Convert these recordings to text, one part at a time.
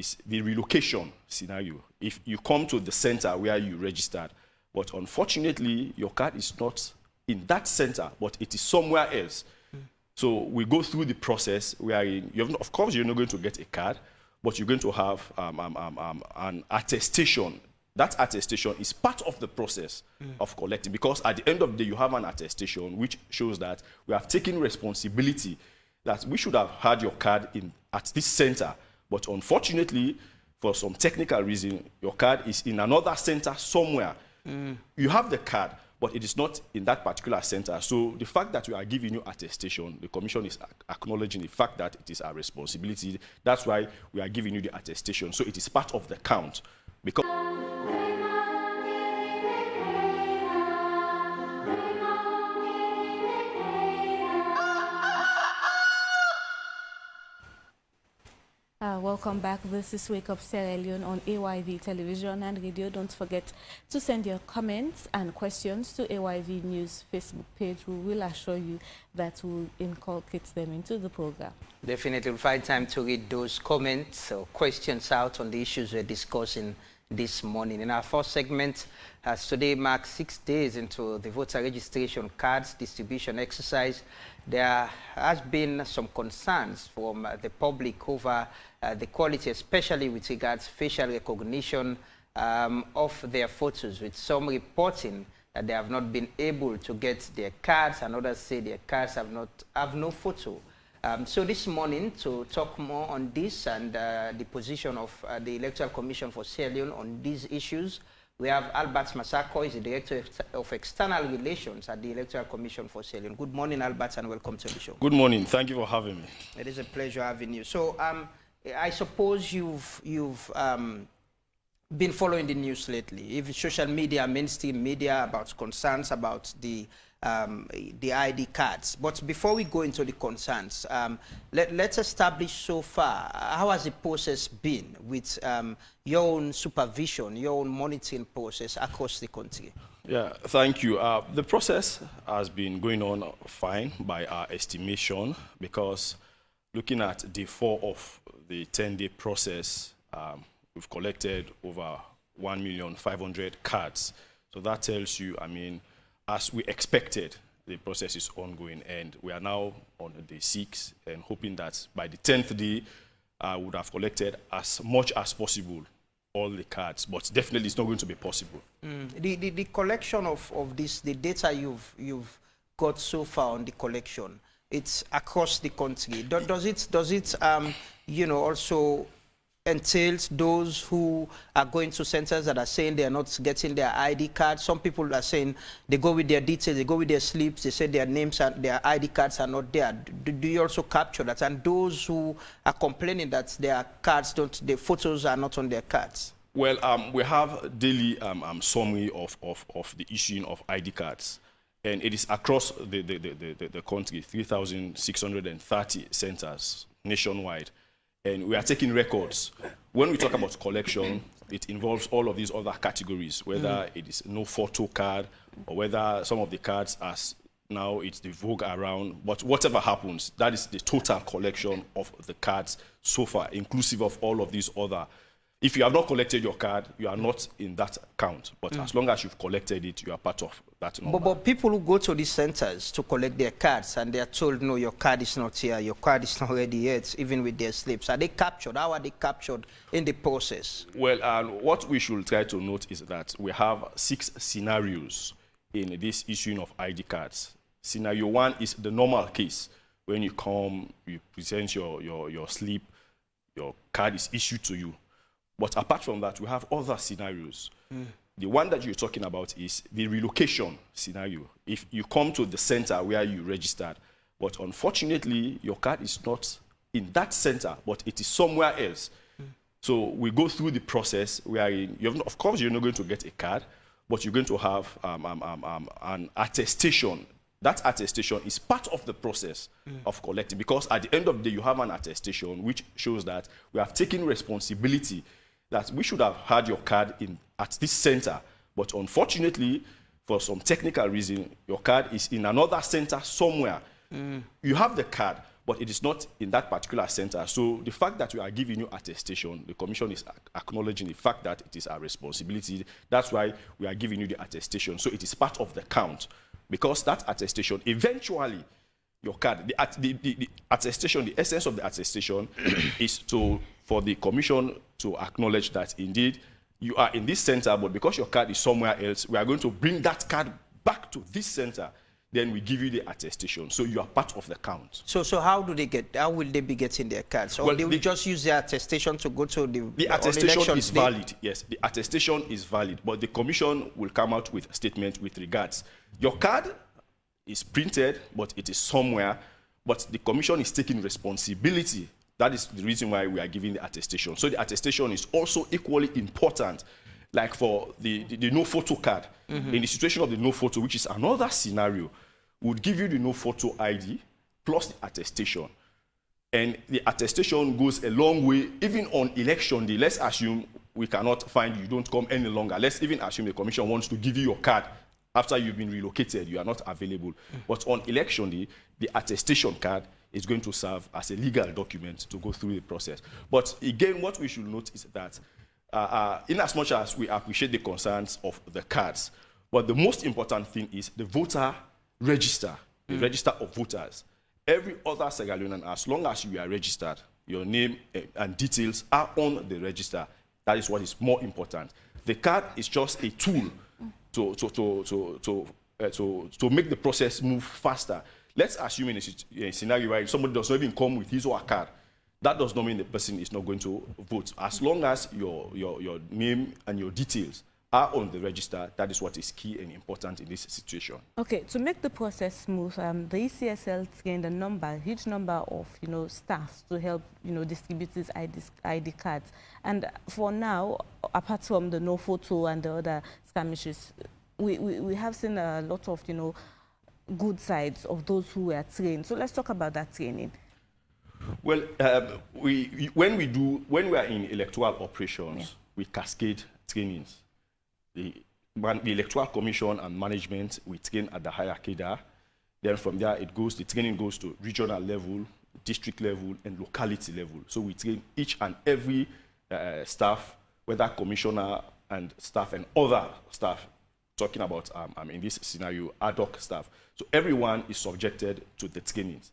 is the relocation scenario. If you come to the center where you registered, but unfortunately, your card is not in that center, but it is somewhere else. So we go through the process wherein, of course, you're not going to get a card, but you're going to have an attestation. That attestation is part of the process of collecting, because at the end of the day, you have an attestation which shows that we have taken responsibility, that we should have had your card at this center, but unfortunately, for some technical reason, your card is in another center somewhere. You have the card, but it is not in that particular center. So the fact that we are giving you attestation, the Commission is acknowledging the fact that it is our responsibility. That's why we are giving you the attestation. So it is part of the count. Because welcome back. This is Wake Up Sierra Leone on AYV television and radio. Don't forget to send your comments and questions to AYV News Facebook page. We will assure you that we'll inculcate them into the program. Definitely, we'll find time to read those comments or questions out on the issues we're discussing this morning. In our first segment, as today marks 6 days into the voter registration cards distribution exercise, there has been some concerns from the public over the quality, especially with regards to facial recognition of their photos, with some reporting that they have not been able to get their cards, and others say their cards have no photo. So this morning, to talk more on this and the position of the Electoral Commission for Sierra Leone on these issues, we have Albert Masako, is the Director of External Relations at the Electoral Commission for Sierra Leone. Good morning, Albert, and welcome to the show. Good morning. Thank you for having me. It is a pleasure having you. So I suppose you've been following the news lately, even social media, mainstream media, about concerns about the ID cards. But before we go into the concerns, let's establish so far, how has the process been with your own supervision, your own monitoring process across the country? Yeah, thank you. The process has been going on fine by our estimation, because looking at day 4 of the 10-day process, we've collected over 1,500,000 cards. So that tells you, I mean, as we expected, the process is ongoing, and we are now on day 6 and hoping that by the 10th day, we would have collected as much as possible all the cards, but definitely it's not going to be possible. The collection of this, the data you've got so far on the collection, it's across the country. Does it you know, also entails those who are going to centers that are saying they are not getting their ID cards? Some people are saying they go with their details, they go with their slips, they say their names and their ID cards are not there. Do you also capture that? And those who are complaining that their cards the photos are not on their cards? Well, we have daily summary of the issuing of ID cards, and it is across the country, 3,630 centers nationwide. And we are taking records. When we talk about collection, it involves all of these other categories, whether it is no photo card, or whether some of the cards as now it's the vogue around. But whatever happens, that is the total collection of the cards so far, inclusive of all of these other. If you have not collected your card, you are not in that count. But as long as you've collected it, you are part of that number. But people who go to these centers to collect their cards and they are told, no, your card is not here, your card is not ready yet, even with their slips, are they captured? How are they captured in the process? Well, what we should try to note is that we have 6 scenarios in this issuing of ID cards. Scenario 1 is the normal case. When you come, you present your slip, your card is issued to you. But apart from that, we have other scenarios. The one that you're talking about is the relocation scenario. If you come to the center where you registered, but unfortunately, your card is not in that center, but it is somewhere else. So we go through the process wherein, of course, you're not going to get a card, but you're going to have an attestation. That attestation is part of the process of collecting, because at the end of the day, you have an attestation which shows that we have taken responsibility, that we should have had your card at this center, but unfortunately, for some technical reason, your card is in another center somewhere. You have the card, but it is not in that particular center. So the fact that we are giving you attestation, the commission is acknowledging the fact that it is our responsibility. That's why we are giving you the attestation. So it is part of the count, because that attestation, eventually, your card, the attestation, the essence of the attestation is for the commission to acknowledge that indeed you are in this center, but because your card is somewhere else, we are going to bring that card back to this center. Then we give you the attestation. So you are part of the count. So how will they be getting their cards? Or they will just use their attestation to go to the attestation is valid. Yes, the attestation is valid, but the commission will come out with a statement with regards. Your card is printed, but it is somewhere, but the commission is taking responsibility. That is the reason why we are giving the attestation. So the attestation is also equally important. Like for the no photo card, in the situation of the no photo, which is another scenario, would give you the no photo ID plus the attestation. And the attestation goes a long way, even on election day. Let's assume we cannot find you, don't come any longer. Let's even assume the commission wants to give you your card after you've been relocated, you are not available. But on election day, the attestation card is going to serve as a legal document to go through the process. But again, what we should note is that in as much as we appreciate the concerns of the cards, but the most important thing is the voter register, the register of voters. Every other Sierra Leonean, as long as you are registered, your name and details are on the register. That is what is more important. The card is just a tool to make the process move faster. Let's assume in a scenario where somebody does not even come with his or her card. That does not mean the person is not going to vote. As long as your name and your details are on the register, that is what is key and important in this situation. Okay, to make the process smooth, the ECSL trained a huge number of staff to help distribute these ID cards. And for now, apart from the no photo and the other skirmishes, we have seen a lot of good sides of those who were trained. So let's talk about that training. Well, when we are in electoral operations, we cascade trainings. The Electoral Commission and management, we train at the higher cadre. Then from there, the training goes to regional level, district level, and locality level. So we train each and every staff, whether commissioner and staff and other staff, talking about, in this scenario, ad hoc staff. So everyone is subjected to the trainings.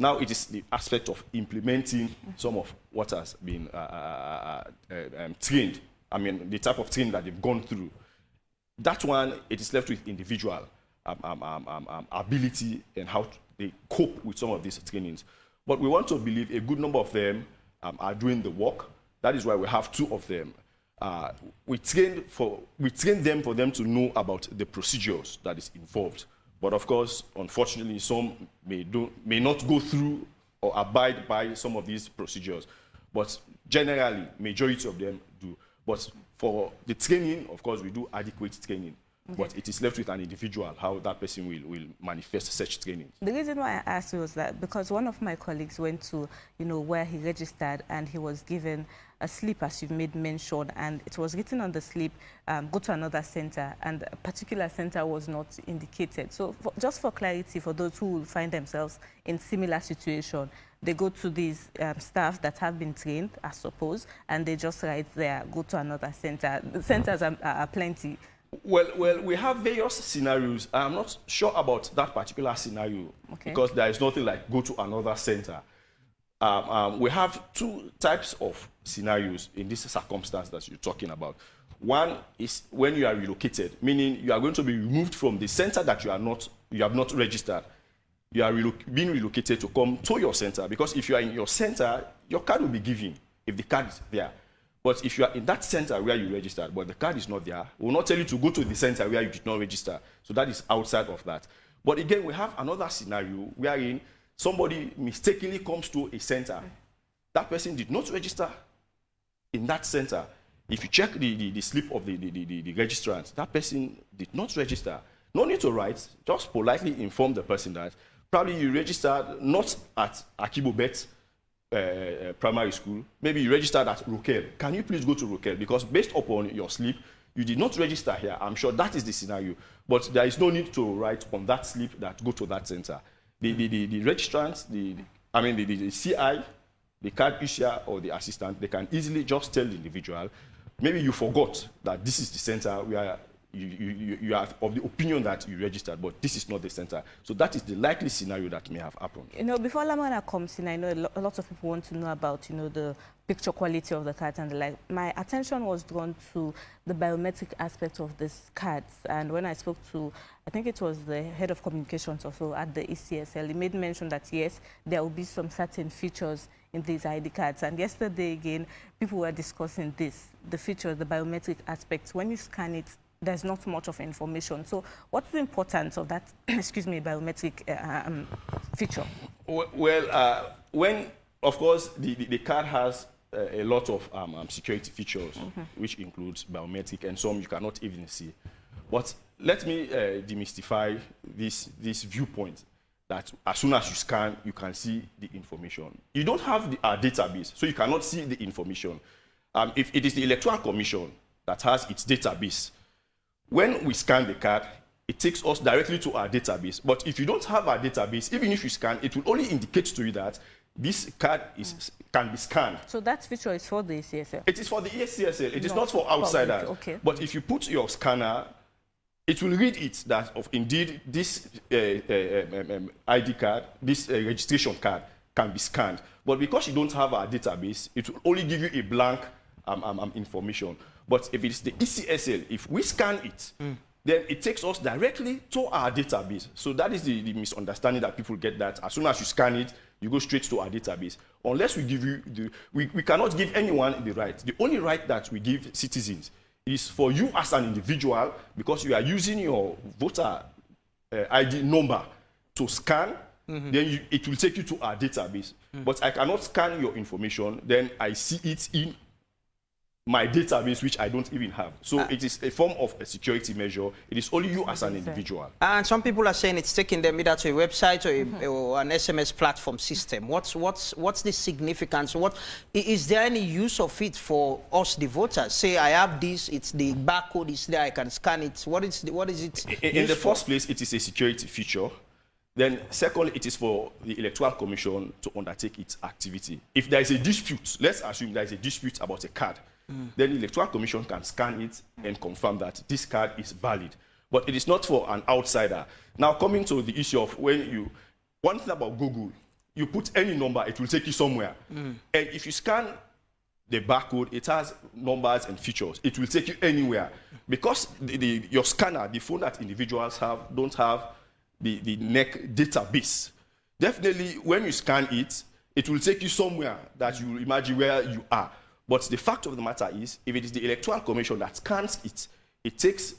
Now it is the aspect of implementing some of what has been trained. I mean, the type of training that they've gone through. That one, it is left with individual ability and how they cope with some of these trainings. But we want to believe a good number of them are doing the work. That is why we have 2 of them. We train them for them to know about the procedures that is involved. But of course, unfortunately, some may not go through or abide by some of these procedures. But generally, majority of them do. But for the training, of course, we do adequate training. Okay. But it is left with an individual how that person will manifest such training. The reason why I asked was that because one of my colleagues went to, where he registered and he was given a slip, as you've made mention, and it was written on the slip, go to another center, and a particular center was not indicated. So just for clarity, for those who will find themselves in similar situation, they go to these staff that have been trained, I suppose, and they just write there, go to another center. The centers are plenty. Well, we have various scenarios. I'm not sure about that particular scenario because there is nothing like go to another center. We have 2 types of scenarios in this circumstance that you're talking about. One is when you are relocated, meaning you are going to be removed from the center that you have not registered. You are being relocated to come to your center, because if you are in your center, your card will be given if the card is there. But if you are in that center where you registered, but the card is not there, we will not tell you to go to the center where you did not register. So that is outside of that. But again, we have another scenario wherein somebody mistakenly comes to a center. That person did not register in that center. If you check the slip of the registrant, that person did not register. No need to write, just politely inform the person that probably you registered not at Akibobet primary school, maybe you registered at Rokel. Can you please go to Rokel? Because based upon your slip, you did not register here. I'm sure that is the scenario. But there is no need to write on that slip that go to that center. The registrants, I mean, the CI, the card issuer, or the assistant, they can easily just tell the individual, maybe you forgot that this is the center where you are of the opinion that you registered, but this is not the center. So that is the likely scenario that may have happened. You know, before Lamana comes in, I know a lot of people want to know about, you know, the picture quality of the cards and the like. My attention was drawn to the biometric aspect of these cards. And when I spoke to, I think it was the head of communications also at the Ecsl, he made mention that, yes, there will be some certain features in these ID cards. And yesterday, again, people were discussing this, the features, the biometric aspects. When you scan it, there's not much of information. So what's the importance of that, excuse me, biometric feature? Well, when, of course, the card has a lot of security features, which includes biometric, and some you cannot even see. But let me demystify this viewpoint that as soon as you scan, you can see the information. You don't have our database, so you cannot see the information. If it is the Electoral Commission that has its database, when we scan the card, it takes us directly to our database. But if you don't have our database, even if you scan, it will only indicate to you that this card can be scanned. So that feature is for the Ecsl? It is for the Ecsl. It is not for outsiders. Okay. But if you put your scanner, it will read it that of indeed this ID card, this registration card can be scanned. But because you don't have our database, it will only give you a blank information. But if it's the Ecsl, if we scan it, then it takes us directly to our database. So that is the misunderstanding that people get, that as soon as you scan it, you go straight to our database. Unless we give you, we cannot give anyone the right. The only right that we give citizens is for you as an individual, because you are using your voter ID number to scan, then it will take you to our database. But I cannot scan your information, then I see it in my database, which I don't even have. So it is a form of a security measure. It is only you as an individual. And some people are saying it's taking them either to a website or an SMS platform system. What's the significance? What is there any use of it for us, the voters? Say I have this, it's the barcode is there, I can scan it. What is it? In the first place, it is a security feature. Then, secondly, it is for the Electoral Commission to undertake its activity. If there is a dispute, let's assume there is a dispute about a card, then the Electoral Commission can scan it and confirm that this card is valid. But it is not for an outsider. Now, coming to the issue of one thing about Google, you put any number, it will take you somewhere. And if you scan the barcode, it has numbers and features. It will take you anywhere. Because your scanner, the phone that individuals have, don't have the NEC database. Definitely, when you scan it, it will take you somewhere that you will imagine where you are. But the fact of the matter is, if it is the Electoral Commission that scans it, it takes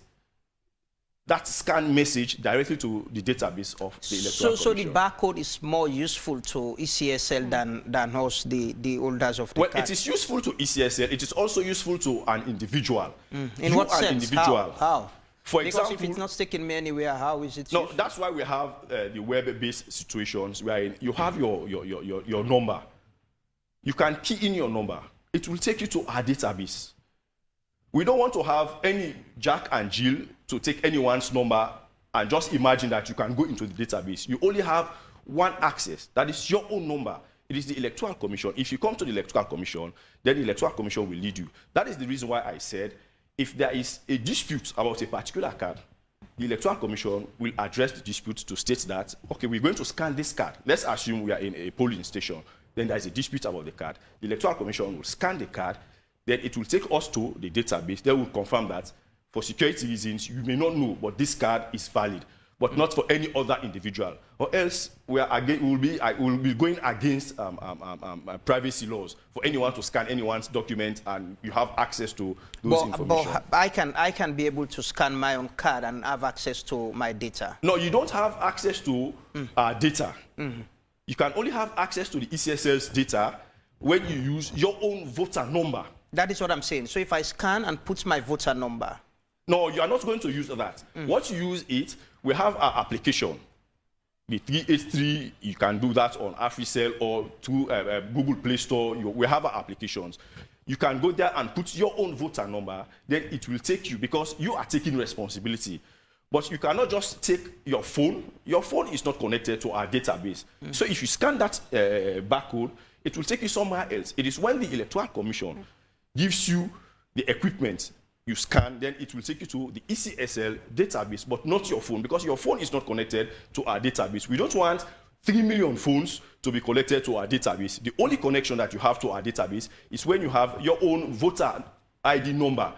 that scan message directly to the database of the Electoral Commission. So the barcode is more useful to Ecsl than us, the holders of the card? Well, it is useful to Ecsl. It is also useful to an individual. In what sense? Individual. How? For because example, if it's not taking me anywhere, how is it? No, useful? that's why we have the web-based situations where you have your number. You can key in your number. It will take you to our database. We don't want to have any Jack and Jill to take anyone's number and just imagine that you can go into the database. You only have one access. That is your own number. It is the Electoral Commission. If you come to the Electoral Commission, then the Electoral Commission will lead you. That is the reason why I said, if there is a dispute about a particular card, the Electoral Commission will address the dispute to state that, okay, we're going to scan this card. Let's assume we are in a polling station. Then there is a dispute about the card. The Electoral Commission will scan the card. Then it will take us to the database. They will confirm that for security reasons, you may not know, but this card is valid, but not for any other individual. Or else we will be going against privacy laws for anyone to scan anyone's document and you have access to those information. But I can be able to scan my own card and have access to my data. No, you don't have access to data. You can only have access to the Ecsl data when you use your own voter number. That is what I'm saying. So if I scan and put my voter number. No, you are not going to use that. What you use it, we have our application. The 383, you can do that on AfriCell or through Google Play Store. We have our applications. You can go there and put your own voter number. Then it will take you, because you are taking responsibility. But you cannot just take your phone. Your phone is not connected to our database. So if you scan that barcode, it will take you somewhere else. It is when the Electoral Commission gives you the equipment, you scan, then it will take you to the Ecsl database, but not your phone, because your phone is not connected to our database. We don't want 3 million phones to be connected to our database. The only connection that you have to our database is when you have your own voter ID number.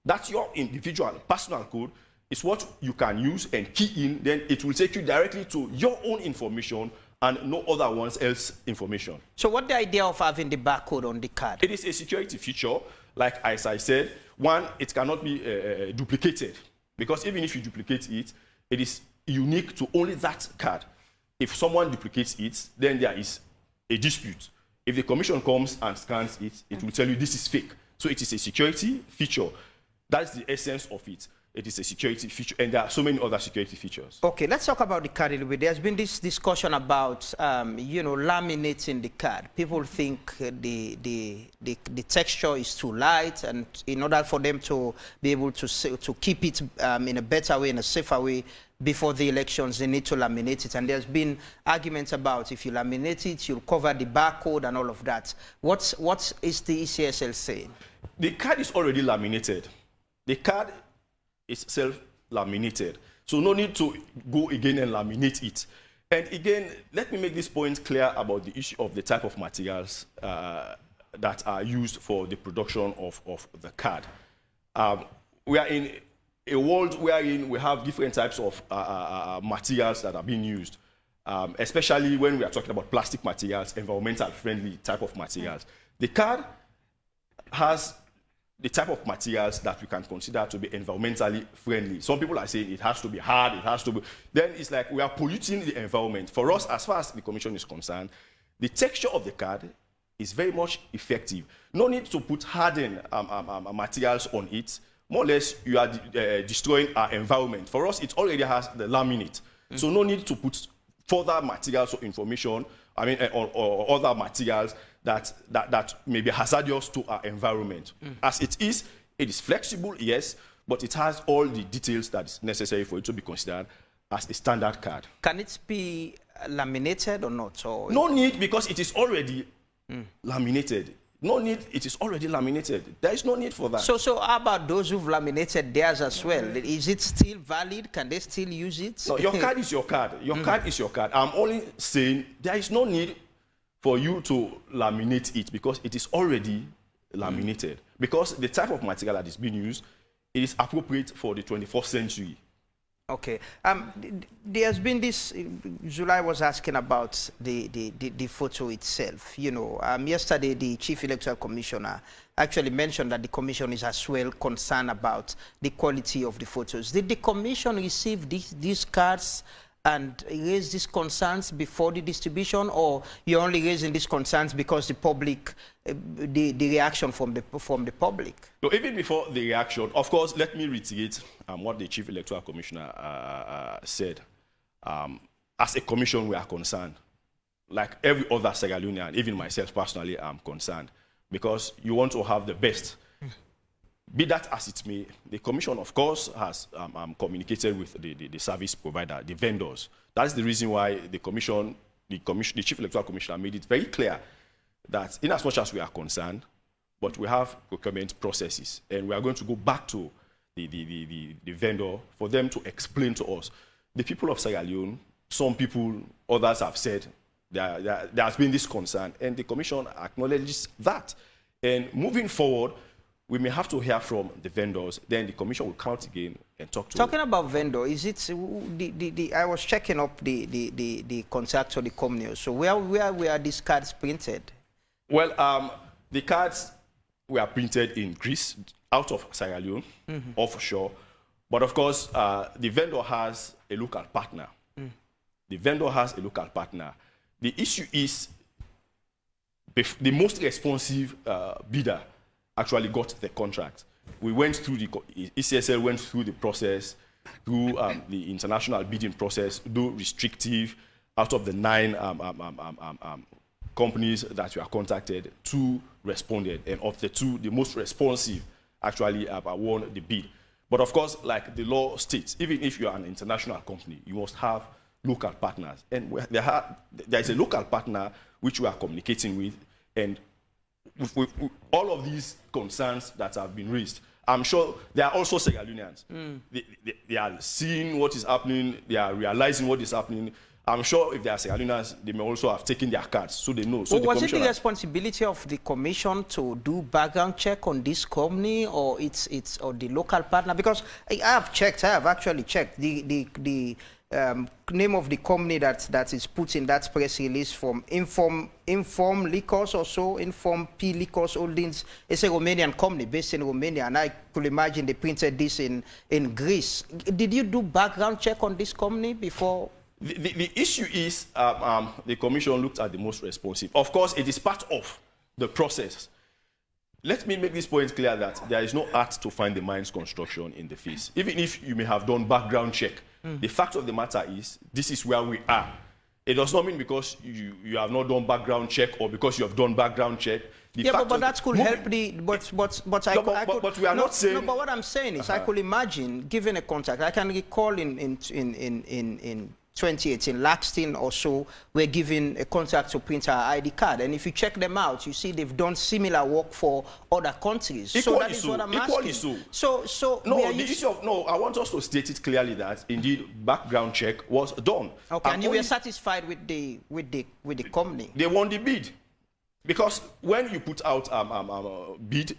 That's your individual personal code. It's what you can use and key in, then it will take you directly to your own information and no other one's else information. So what the idea of having the barcode on the card? It is a security feature. Like as I said, one, it cannot be duplicated, because even if you duplicate it, it is unique to only that card. If someone duplicates it, then there is a dispute. If the commission comes and scans it, it will tell you this is fake. So it is a security feature. That's the essence of it. It is a security feature, and there are so many other security features. Okay, let's talk about the card a little bit. There's been this discussion about, you know, laminating the card. People think the texture is too light, and in order for them to be able to keep it in a better way, in a safer way, before the elections, they need to laminate it. And there's been arguments about if you laminate it, you'll cover the barcode and all of that. What is the Ecsl saying? The card is already laminated. The card is self-laminated. So no need to go again and laminate it. And again, let me make this point clear about the issue of the type of materials that are used for the production of the card. We are in a world wherein we have different types of materials that are being used, especially when we are talking about plastic materials, environmental friendly type of materials. The card has the type of materials that we can consider to be environmentally friendly. Some people are saying it has to be hard, it has to be... Then it's like we are polluting the environment. For us, as far as the Commission is concerned, the texture of the card is very much effective. No need to put hardened materials on it. More or less, you are destroying our environment. For us, it already has the laminate. So no need to put further materials or information, or other materials that may be hazardous to our environment. As it is flexible, yes, but it has all the details that is necessary for it to be considered as a standard card. Can it be laminated or not? Or no need, because it is already laminated. No need, it is already laminated. There is no need for that. So how about those who've laminated theirs as well? Is it still valid? Can they still use it? No, your card is your card. Your card is your card. I'm only saying there is no need for you to laminate it, because it is already laminated. Because the type of material that is being used, it is appropriate for the 21st century. Okay. There's been this, July was asking about the photo itself. You know, yesterday the Chief Electoral Commissioner actually mentioned that the Commission is as well concerned about the quality of the photos. Did the Commission receive these cards and raise these concerns before the distribution, or you're only raising these concerns because the public, the reaction from the public? So even before the reaction, of course, let me reiterate what the Chief Electoral Commissioner said. As a commission, we are concerned. Like every other Sierra Leonean, even myself personally, I'm concerned, because you want to have the best. Be that as it may, the Commission, of course, has communicated with the service provider, the vendors. That's the reason why the Chief Electoral Commissioner made it very clear that in as much as we are concerned, but we have procurement processes, and we are going to go back to the vendor for them to explain to us. The people of Sierra Leone, some people, others have said there has been this concern, and the Commission acknowledges that. And moving forward, we may have to hear from the vendors, then the Commission will come out again and talk to them. Talking about vendor, is it I was checking up the contract or the company. So where are these cards printed? Well, the cards were printed in Greece, out of Sierra Leone, offshore. But of course, the vendor has a local partner. The vendor has a local partner. The issue is the most responsive bidder actually got the contract. We went through Ecsl went through the process, through the international bidding process, though restrictive. Out of the 9 companies that were contacted, 2 responded, and of the 2, the most responsive actually won the bid. But of course, like the law states, even if you are an international company, you must have local partners. And there is a local partner which we are communicating with, and with all of these concerns that have been raised, I'm sure there are also Sierra Leoneans. They are seeing what is happening, they are realizing what is happening. I'm sure if they are Sierra Leoneans, they may also have taken their cards, so they know. So well, was it the responsibility of the commission to do background check on this company, or it's or the local partner? Because I have actually checked the name of the company that is put in that press release from Inform Liquors or so, Inform P Liquors Holdings. It's a Romanian company based in Romania, and I could imagine they printed this in Greece. Did you do background check on this company before? The issue is the commission looked at the most responsive. Of course, it is part of the process. Let me make this point clear that there is no art to find the mind's construction in the face. Even if you may have done background check, the fact of the matter is this is where we are. It does not mean because you have not done background check or because you have done baground check. But that could help the. But we are not saying. No, but what I'm saying is, I could imagine given a contact. I can recall in 2018, Laxton or so, we're given a contract to print our ID card. And if you check them out, you see they've done similar work for other countries. Equally so that is what I'm asking. So no, the issue of, no, I want us to state it clearly that indeed background check was done. Okay, and you were satisfied with the company? They won the bid. Because when you put out a bid,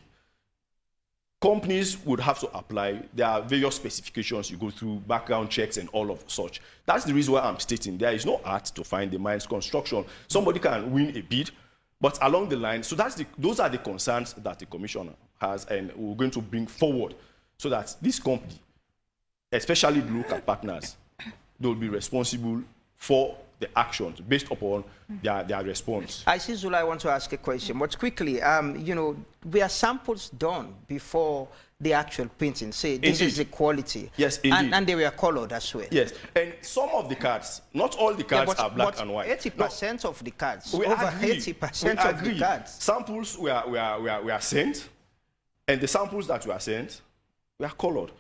companies would have to apply. There are various specifications you go through, background checks and all of such. That's the reason why I'm stating there is no art to find the mind's construction. Somebody can win a bid, but along the line, so those are the concerns that the commission has, and we're going to bring forward so that this company, especially the local partners, they'll be responsible for the actions based upon their response. I see, Zula, I want to ask a question, but quickly, you know, were samples done before the actual printing? Say, this is the quality. Yes, indeed. And they were colored as well. Yes, and some of the cards, not all the cards are black and white. 80% of the cards, we over agree. 80% of the cards. Samples were sent, and the samples that were sent were colored.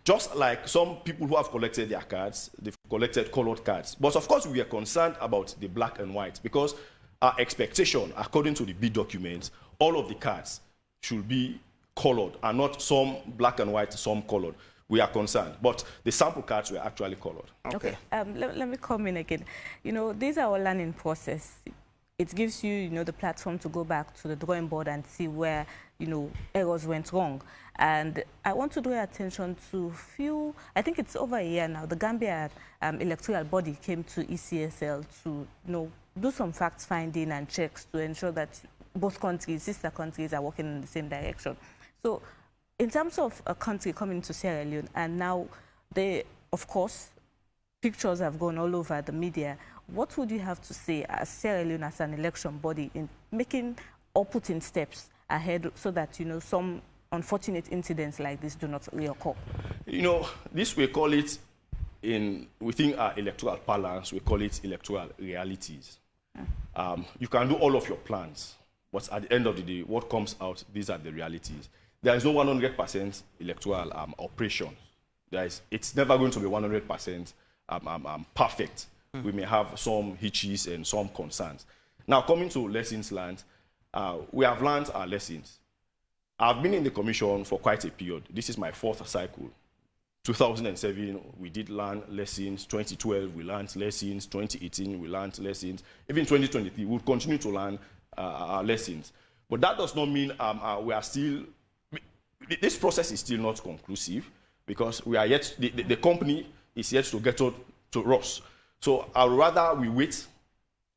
Just like some people who have collected their cards, they've collected colored cards. But of course, we are concerned about the black and white because our expectation, according to the bid documents, all of the cards should be colored and not some black and white, some colored. We are concerned. But the sample cards were actually colored. Okay. Let me come in again. You know, these are our learning process. It gives you, you know, the platform to go back to the drawing board and see where, you know, errors went wrong. And I want to draw your attention to few, I think it's over a year now, the Gambia electoral body came to Ecsl to, you know, do some fact-finding and checks to ensure that both countries, sister countries, are working in the same direction. So in terms of a country coming to Sierra Leone, and now of course, pictures have gone all over the media, what would you have to say as Sierra Leone as an election body in making or putting steps ahead so that, you know, some unfortunate incidents like this do not reoccur? You know, this we call it, within our electoral parlance, we call it electoral realities. You can do all of your plans, but at the end of the day, what comes out, these are the realities. There is no 100% electoral operation. It's never going to be 100% perfect. We may have some hitches and some concerns. Now, coming to lessons learned, we have learned our lessons. I've been in the commission for quite a period. This is my fourth cycle. 2007, we did learn lessons. 2012, we learned lessons. 2018, we learned lessons. Even 2023, we'll continue to learn our lessons. But that does not mean we are still, this process is still not conclusive because we are yet, the company is yet to get to us. So I'd rather we wait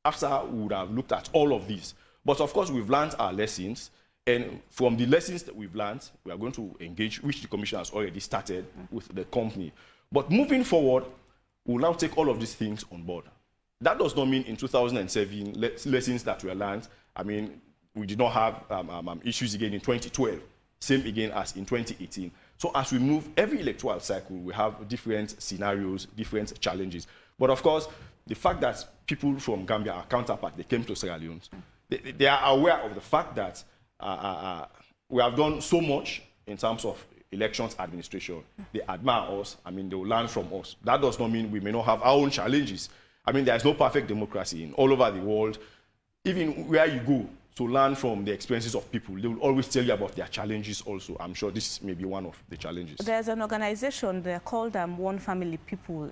after we would have looked at all of these. But of course, we've learned our lessons. And from the lessons that we've learned, we are going to engage, which the commission has already started with the company. But moving forward, we'll now take all of these things on board. That does not mean in 2007, lessons that were learned, I mean, we did not have issues again in 2012, same again as in 2018. So as we move, every electoral cycle, we have different scenarios, different challenges. But of course, the fact that people from Gambia, our counterpart, they came to Sierra Leone, they are aware of the fact that we have done so much in terms of elections administration. They admire us. I mean, they will learn from us. That does not mean we may not have our own challenges. I mean, there is no perfect democracy in all over the world. Even where you go to learn from the experiences of people, they will always tell you about their challenges also. I'm sure this may be one of the challenges. There's an organization, they're called One Family People.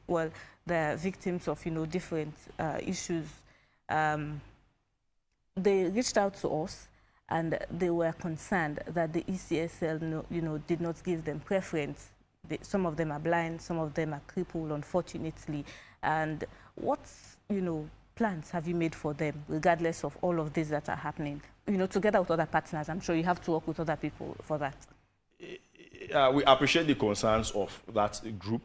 Well, they're victims of, different issues. They reached out to us, and they were concerned that the Ecsl, did not give them preference. Some of them are blind, some of them are crippled, unfortunately. And what, plans have you made for them, regardless of all of this that are happening? Together with other partners, I'm sure you have to work with other people for that. We appreciate the concerns of that group,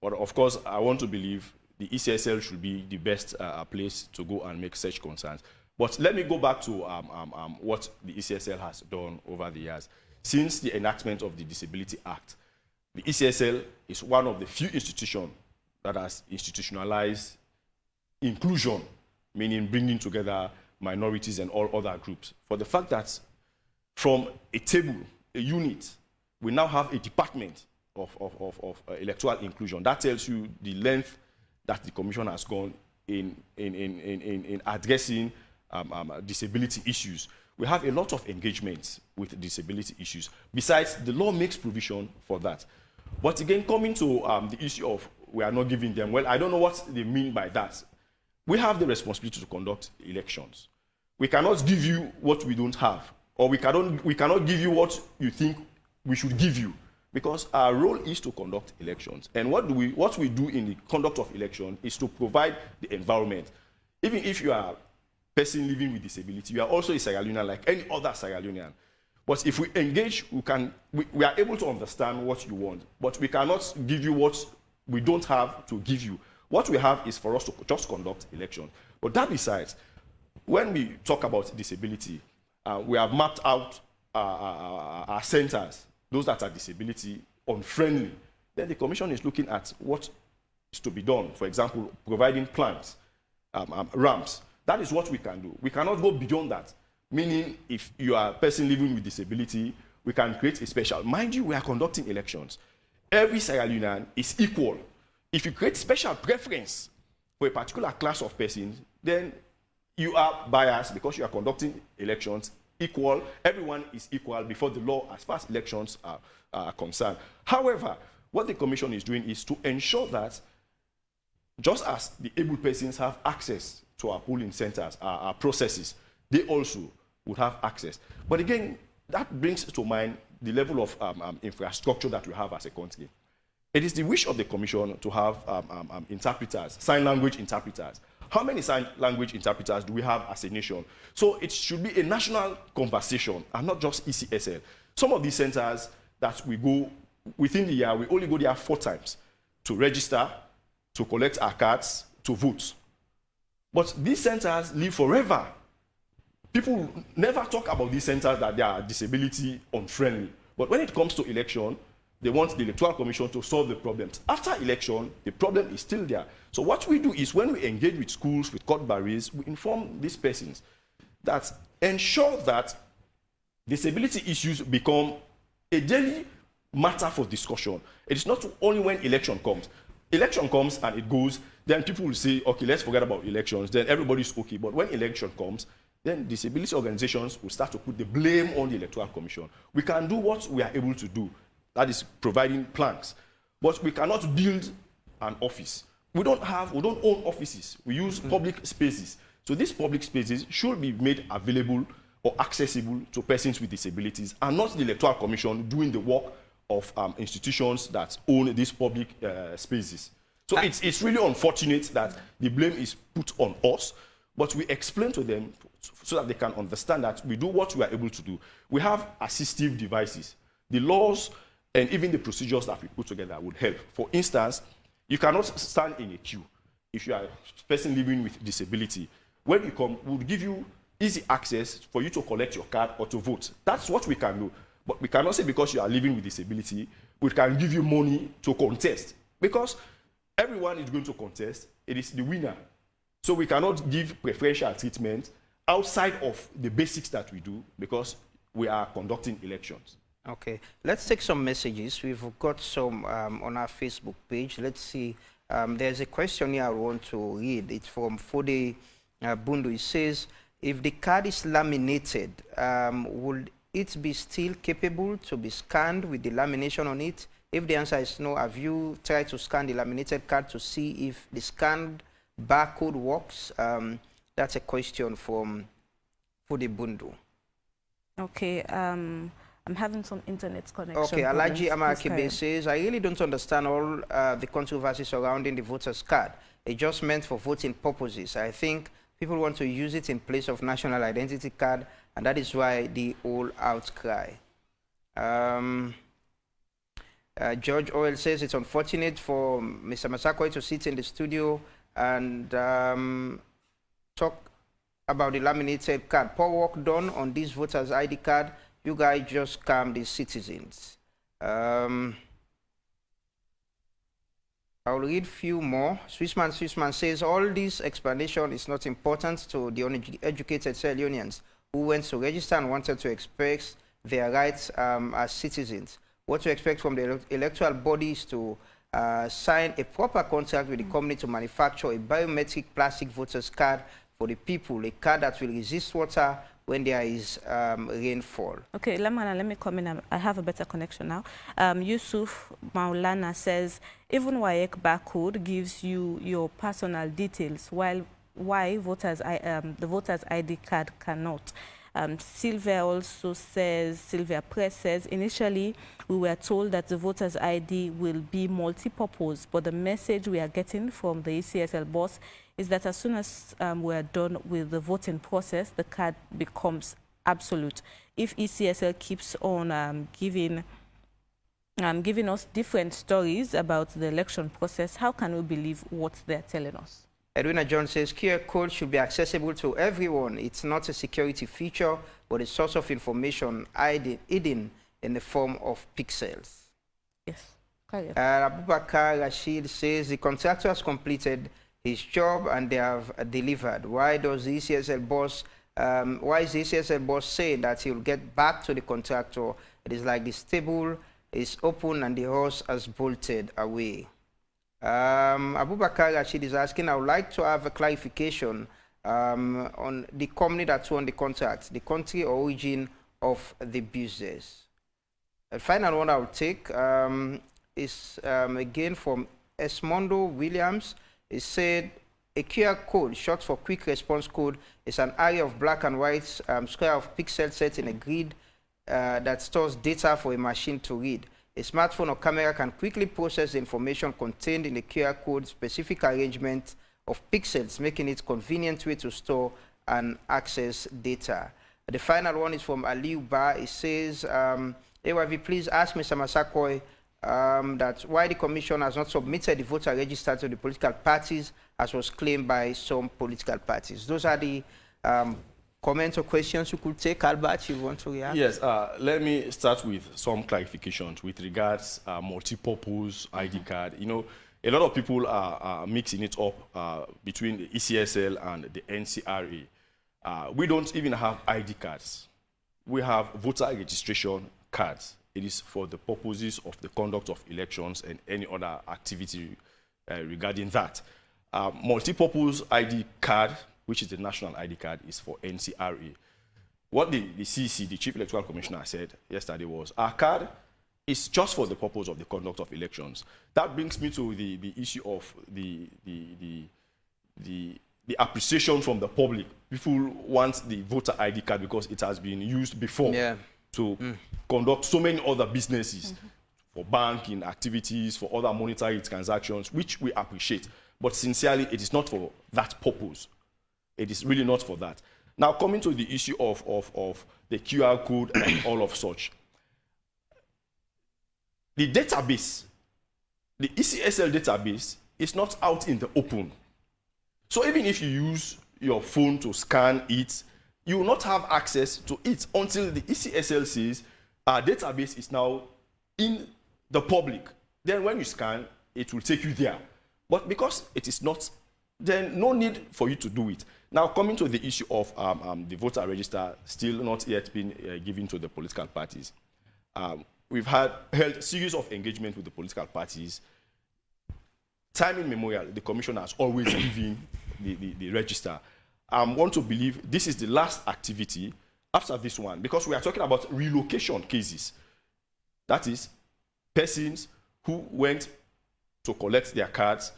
but of course, I want to believe the Ecsl should be the best place to go and make such concerns. But let me go back to what the Ecsl has done over the years. Since the enactment of the Disability Act, the Ecsl is one of the few institutions that has institutionalized inclusion, meaning bringing together minorities and all other groups. For the fact that from a table, a unit, we now have a department of electoral inclusion. That tells you the length that the Commission has gone in addressing disability issues. We have a lot of engagement with disability issues. Besides, the law makes provision for that. But again, coming to the issue of we are not giving them, well, I don't know what they mean by that. We have the responsibility to conduct elections. We cannot give you what we don't have, or we cannot give you what you think we should give you, because our role is to conduct elections. And what we do in the conduct of election is to provide the environment. Even if you are a person living with disability, you are also a Sierra Leonean like any other Sierra Leonean. But if we engage, we are able to understand what you want, but we cannot give you what we don't have to give you. What we have is for us to just conduct elections. But that besides, when we talk about disability, we have mapped out our centers, those that are disability unfriendly. Then the Commission is looking at what is to be done. For example, providing plants, ramps. That is what we can do. We cannot go beyond that. Meaning, if you are a person living with disability, we can create a special. Mind you, we are conducting elections. Every Sierra Leonean is equal. If you create special preference for a particular class of persons, then you are biased because you are conducting elections equal. Everyone is equal before the law as far as elections are concerned. However, what the Commission is doing is to ensure that just as the able persons have access to our polling centers, our processes, they also would have access. But again, that brings to mind the level of infrastructure that we have as a country. It is the wish of the Commission to have interpreters, sign language interpreters. How many sign language interpreters do we have as a nation? So it should be a national conversation and not just Ecsl. Some of these centers that we go within the year, we only go there 4 times to register, to collect our cards, to vote. But these centers live forever. People never talk about these centers that they are disability unfriendly. But when it comes to election, they want the Electoral Commission to solve the problems. After election, the problem is still there. So what we do is when we engage with schools, with court barriers, we inform these persons that ensure that disability issues become a daily matter for discussion. It is not only when election comes. Election comes and it goes, then people will say, okay, let's forget about elections, then everybody's okay. But when election comes, then disability organizations will start to put the blame on the Electoral Commission. We can do what we are able to do, that is providing planks, but we cannot build an office. We don't own offices. We use public spaces. So these public spaces should be made available or accessible to persons with disabilities, and not the Electoral Commission doing the work of institutions that own these public spaces. So it's really unfortunate that the blame is put on us, but we explain to them so that they can understand that we do what we are able to do. We have assistive devices. The laws and even the procedures that we put together would help. For instance, you cannot stand in a queue if you are a person living with disability. When you come, we'll give you easy access for you to collect your card or to vote. That's what we can do. But we cannot say because you are living with disability, we can give you money to contest. Because everyone is going to contest. It is the winner. So we cannot give preferential treatment outside of the basics that we do because we are conducting elections. Okay, let's take some messages. We've got some on our Facebook page. Let's see. There's a question here I want to read. It's from Fode Bundu. It says, if the card is laminated, would it be still capable to be scanned with the lamination on it? If the answer is no, have you tried to scan the laminated card to see if the scanned barcode works? That's a question from Fode Bundu. Okay, I'm having some internet connection. Okay, Alaji Amakibe says, I really don't understand all the controversy surrounding the voter's card. It's just meant for voting purposes. I think people want to use it in place of national identity card, and that is why the whole outcry. George Oil says it's unfortunate for Mr. Masakoi to sit in the studio and talk about the laminated card. Poor work done on this voter's ID card. You guys just scam the citizens. I'll read a few more. Swissman says, all this explanation is not important to the uneducated Sierra Leoneans who went to register and wanted to express their rights as citizens. What to expect from the electoral bodies to sign a proper contract with the company to manufacture a biometric plastic voter's card for the people, a card that will resist water when there is rainfall. Okay, Lamana, let me come in. I have a better connection now. Yusuf Maulana says, even WAEC barcode gives you your personal details, while the voter's ID card cannot. Sylvia also says, Sylvia Press says, initially we were told that the voter's ID will be multi-purpose, but the message we are getting from the ECSL boss is that as soon as we are done with the voting process, the card becomes absolute. If ECSL keeps on giving us different stories about the election process, how can we believe what they're telling us? Edwina John says, QR code should be accessible to everyone. It's not a security feature, but a source of information hidden in the form of pixels. Yes. Abubakar Rashid says, the contractor has completed his job and they have delivered. Why does the ECSL boss, why is the ECSL boss saying that he will get back to the contractor? It is like the stable is open and the horse has bolted away. Abubakar Rashid is asking, I would like to have a clarification on the company that won the contract, the country origin of the business. The final one I will take is again from Esmondo Williams. He said, a QR code, short for quick response code, is an area of black and white square of pixels set in a grid that stores data for a machine to read. A smartphone or camera can quickly process the information contained in the QR code specific arrangement of pixels, making it a convenient way to store and access data. The final one is from Aliu Ba. It says, AYV, please ask Mr. Masakoi that why the Commission has not submitted the voter register to the political parties, as was claimed by some political parties. Those are the comments or questions you could take. Albert, you want to react? Yes, let me start with some clarifications with regards multi-purpose ID card. You know, a lot of people are mixing it up between the ECSL and the NCRA. We don't even have ID cards. We have voter registration cards. It is for the purposes of the conduct of elections and any other activity regarding that. Multi-purpose ID card, which is the national ID card, is for NCRA. What the CC, the Chief Electoral Commissioner, said yesterday was, our card is just for the purpose of the conduct of elections. That brings me to the issue of the appreciation from the public. People want the voter ID card because it has been used before to conduct so many other businesses, for banking activities, for other monetary transactions, which we appreciate. But sincerely, it is not for that purpose. It is really not for that. Now, coming to the issue of the QR code and all of such. The database, the ECSL database, is not out in the open. So even if you use your phone to scan it, you will not have access to it until the ECSL says our database is now in the public. Then when you scan, it will take you there. But because it is not, then no need for you to do it. Now, coming to the issue of the voter register still not yet been given to the political parties. We've held a series of engagement with the political parties. Time immemorial, the commission has always given the register. I want to believe this is the last activity after this one, because we are talking about relocation cases. That is, persons who went to collect their cards,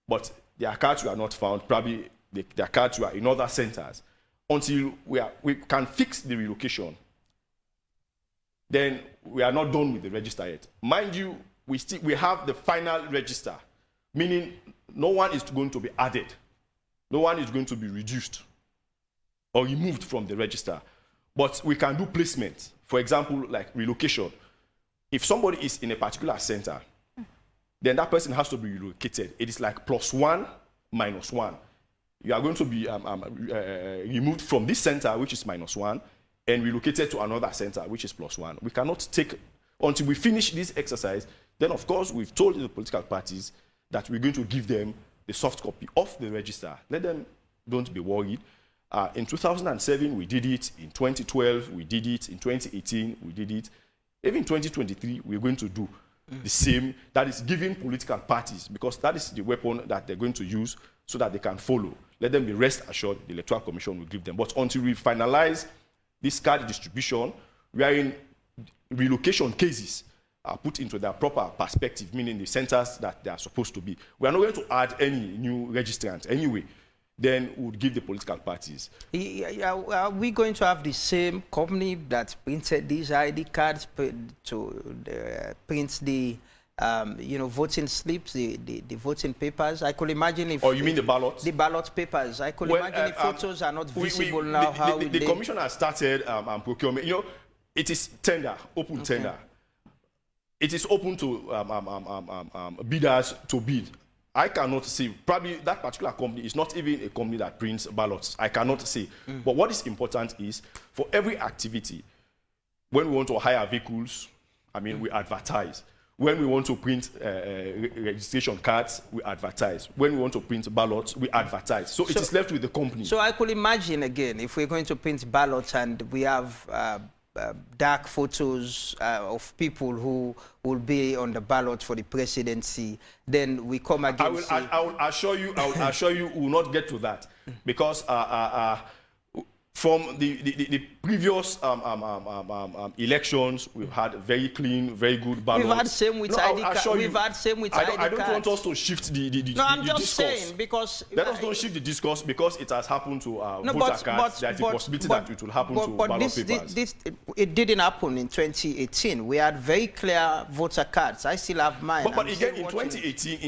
but their cards were not found. Probably their cards were in other centers. Until we can fix the relocation, then we are not done with the register yet. Mind you, we have the final register, meaning no one is going to be added. No one is going to be reduced or removed from the register. But we can do placement. For example, like relocation. If somebody is in a particular center, then that person has to be relocated. It is like +1 - 1. You are going to be removed from this center, which is -1, and relocated to another center, which is +1. We cannot take, until we finish this exercise, then of course we've told the political parties that we're going to give them the soft copy of the register. Let them, don't be worried. In 2007, we did it. In 2012, we did it. In 2018, we did it. Even 2023, we're going to do the same. That is giving political parties, because that is the weapon that they're going to use so that they can follow. Let them be rest assured the Electoral Commission will give them. But until we finalize this card distribution, we are in relocation cases put into their proper perspective, meaning the centers that they are supposed to be. We are not going to add any new registrants anyway. Then we would give the political parties. Are we going to have the same company that printed these ID cards to print the voting slips, the voting papers? I could imagine if... Oh, you mean the ballots? The ballot papers. I could imagine if photos are not visible now, how would the commission has started procurement. You know, it is tender, open tender. It is open to bidders to bid. I cannot say, probably that particular company is not even a company that prints ballots. I cannot say. But what is important is, for every activity, when we want to hire vehicles, we advertise. When we want to print registration cards, we advertise. When we want to print ballots, we advertise. So it is left with the company. So I could imagine, again, if we're going to print ballots and we have dark photos of people who will be on the ballot for the presidency, then we come again. I will assure you, we will not get to that, because from the previous elections, we've had very clean, very good ballots. We've had same with ID cards. We've had same with ID cards. I don't want us to shift the discourse. No, I'm just saying, because... Let us don't shift the discourse, because it has happened to voter cards. There's a possibility that it will happen to ballot papers. It didn't happen in 2018. We had very clear voter cards. I still have mine. But again, in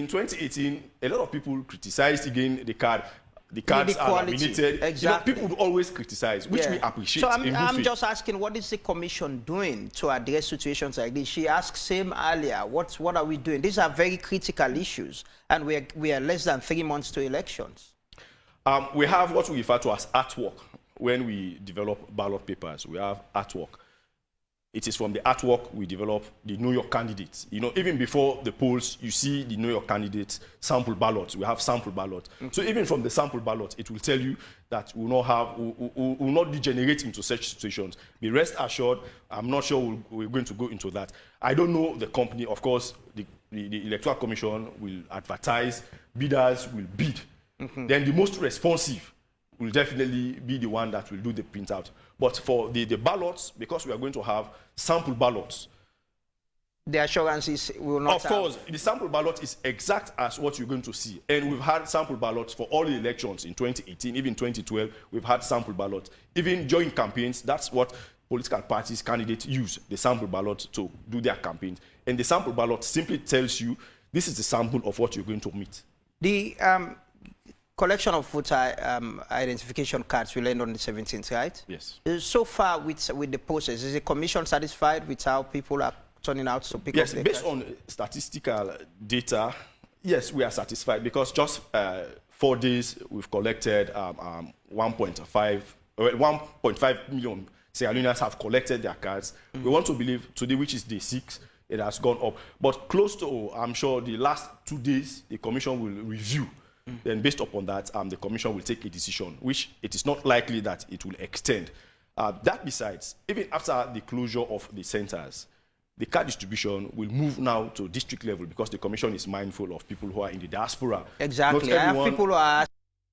2018, a lot of people criticized again the card. The cards are laminated. Exactly. People would always criticize, which we appreciate. So I'm just asking, what is the commission doing to address situations like this? She asked same earlier, what are we doing? These are very critical issues, and we are less than 3 months to elections. We have what we refer to as artwork. When we develop ballot papers, we have artwork. It is from the artwork we develop the New York candidates. You know, even before the polls, you see the New York candidates sample ballots. We have sample ballots. So even from the sample ballot, it will tell you that we will not degenerate into such situations. Be rest assured, I'm not sure we're going to go into that. I don't know the company. Of course, the Electoral Commission will advertise, bidders will bid. Then the most responsive will definitely be the one that will do the printout. But for the ballots, because we are going to have sample ballots, the assurances will not Of course, the sample ballot is exact as what you're going to see. And we've had sample ballots for all the elections in 2018, even 2012, we've had sample ballots. Even during campaigns, that's what political parties, candidates use, the sample ballot to do their campaigns. And the sample ballot simply tells you, this is the sample of what you're going to meet. The collection of voter identification cards will end on the 17th, right? Yes. So far with the process, is the commission satisfied with how people are turning out to pick up their based cards? on statistical data, yes, we are satisfied, because just 4 days we've collected 1.5 million Sierra Leoneans have collected their cards. We want to believe today, which is day 6, it has gone up. But close to, I'm sure, the last 2 days, the commission will review. Then based upon that, the commission will take a decision, which it is not likely that it will extend. That besides, even after the closure of the centers, the card distribution will move now to district level because the commission is mindful of people who are in the diaspora. Exactly. I have people who are